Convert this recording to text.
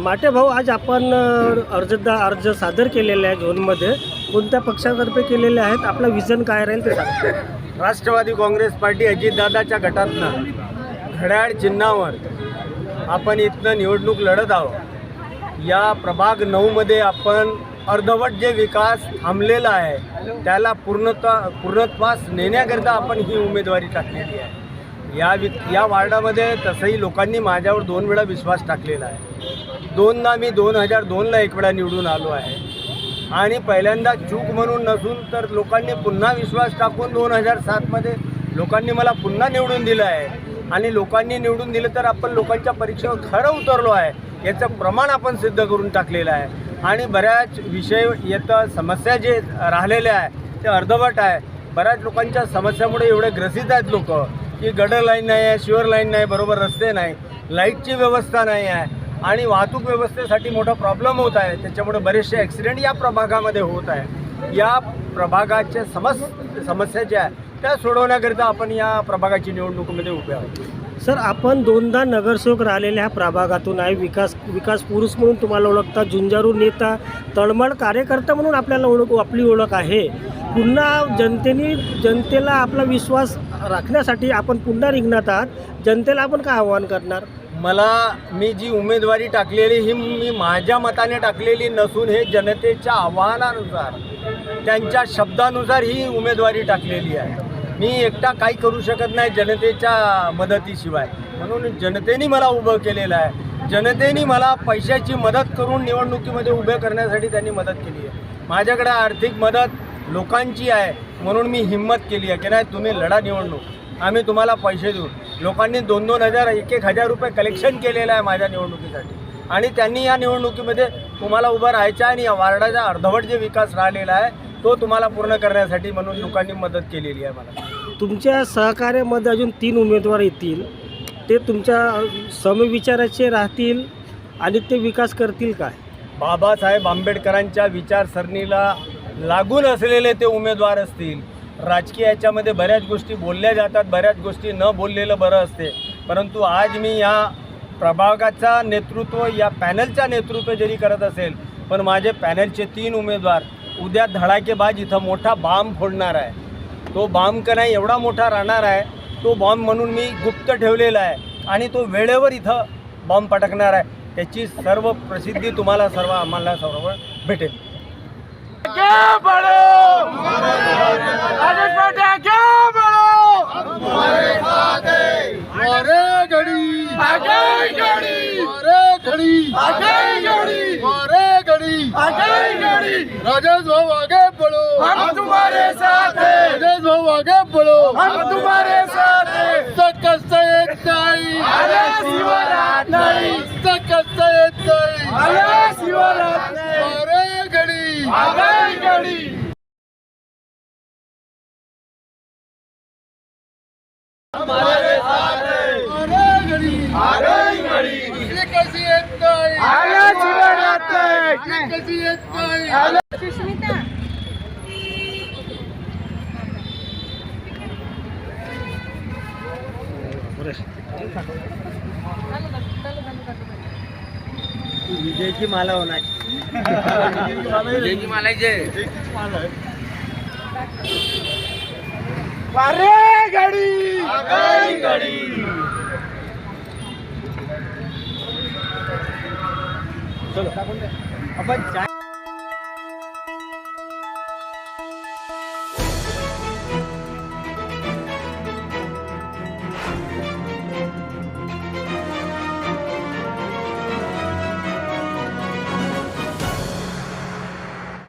माटे भाऊ, आज आपण अर्ज सादर केलेले आहे झोनमध्ये. कोणत्या पक्षातर्फे केलेले आहेत, आपला विजन काय राहील ते सांगा. राष्ट्रवादी काँग्रेस पार्टी अजितदादाच्या गटातनं घड्याळ चिन्हावर आपण इथनं निवडणूक लढत आहोत. या प्रभाग 9मध्ये आपण अर्धवट जे विकास थांबलेला आहे त्याला पूर्णत्वास नेण्याकरिता आपण ही उमेदवारी टाकलेली आहे. या वार्डामध्ये तसंही लोकांनी माझ्यावर 2 वेळा विश्वास टाकलेला आहे. 2दा मी 2002ला 1 वेळा निवडून आलो आहे आणि पहिल्यांदा चूक म्हणून नसून तर लोकांनी पुन्हा विश्वास टाकून 2007मध्ये लोकांनी मला पुन्हा निवडून दिलं आहे. आणि लोकांनी निवडून दिलं तर आपण लोकांच्या परीक्षेवर खरं उतरलो आहे याचं प्रमाण आपण सिद्ध करून टाकलेलं आहे. आणि बऱ्याच विषय येतं समस्या जे राहिलेल्या आहे ते अर्धवट आहे. बऱ्याच लोकांच्या समस्यामुळे एवढे ग्रसित आहेत लोक की गटर लाईन नाही आहे, शिवर लाईन नाही, बरोबर रस्ते नाही, लाईटची व्यवस्था नाही आहे आणि वाहतूक व्यवस्थेसाठी मोठा प्रॉब्लेम होत आहे. त्याच्यामुळे बरेचसे ॲक्सिडेंट या प्रभागामध्ये होत आहे. या प्रभागाच्या समस्या ज्या आहेत त्या सोडवण्याकरिता आपण या प्रभागाची निवडणुकीमध्ये उभे आहोत. सर, आपण 2दा नगरसेवक राहिलेल्या ह्या प्रभागातून आहे. विकास पुरुष म्हणून तुम्हाला ओळखता, झुंजारू नेता, तळमळ कार्यकर्ता म्हणून आपल्याला आपली ओळख आहे. पुन्हा जनतेला आपला विश्वास राखण्यासाठी आपण पुन्हा रिंगणात आहात. जनतेला आपण काय आव्हान करणार? मी जी उमेदवारी टाकलेली ही मी माझ्या मताने टाकलेली नसून हे जनतेच्या आव्हानानुसार त्यांच्या शब्दानुसार ही उमेदवारी टाकलेली आहे. मी एकटा काही करू शकत नाही जनतेच्या मदतीशिवाय. म्हणून जनतेने मला उभं केलेलं आहे. जनतेने मला पैशाची मदत करून निवडणुकीमध्ये उभे करण्यासाठी त्यांनी मदत केली आहे. माझ्याकडे आर्थिक मदत लोकांची आहे म्हणून मी हिंमत केली आहे की नाही तुम्ही लढा निवडणूक, आम्ही तुम्हाला पैसे देऊ. लोकांनी 2-2 हजार 1-1 हजार रुपये कलेक्शन केलेलं आहे माझ्या निवडणुकीसाठी आणि त्यांनी या निवडणुकीमध्ये तुम्हाला उभं राहायचं आणि या वार्डाचा अर्धवट जे विकास राहिलेला आहे तो तुम्हाला पूर्ण करण्यासाठी म्हणून लोकांनी मदत केलेली आहे मला. तुमच्या सहकार्यामध्ये अजून 3 उमेदवार येतील. ते तुमच्या समविचाराचे राहतील आणि ते विकास करतील काय? बाबासाहेब आंबेडकरांच्या विचारसरणीला लागून असलेले ते उमेदवार असतील. राजकीय याच्यामध्ये बऱ्याच गोष्टी बोलल्या जातात, बऱ्याच गोष्टी न बोललेलं बरं असते. परंतु आज मी या प्रभागाचा नेतृत्व, या पॅनलचा नेतृत्व जरी करत असेल पण माझे पॅनलचे 3 उमेदवार उद्या धडाकेबाज इथं मोठा बॉम्ब फोडणार आहे. तो बॉम्ब का नाही एवढा मोठा राहणार आहे, तो बॉम्ब म्हणून मी गुप्त ठेवलेला आहे आणि तो वेळेवर इथं बॉम्ब पटकणार आहे. त्याची सर्व प्रसिद्धी तुम्हाला आम्हाला सर्व भेटेल. राजेश भाऊ आगे बढ़ो, हम तुम्हारे साथ हैं. राजेश भाऊ आगे बढ़ो, हम तुम्हारे साथ हैं. सकत येत नाही, शिवरात नाही. सकत येत नाही, शिवरात नाही. अरे घडी, आगे घडी. हमारे साथ है. अरे घडी, आगे घडी. कशी येत नाही, शिवरात नाही. कशी येत नाही. सुष्मिता विजयची माला होणार. विजयची माला अरे गाडी, गाडी. चलो आपण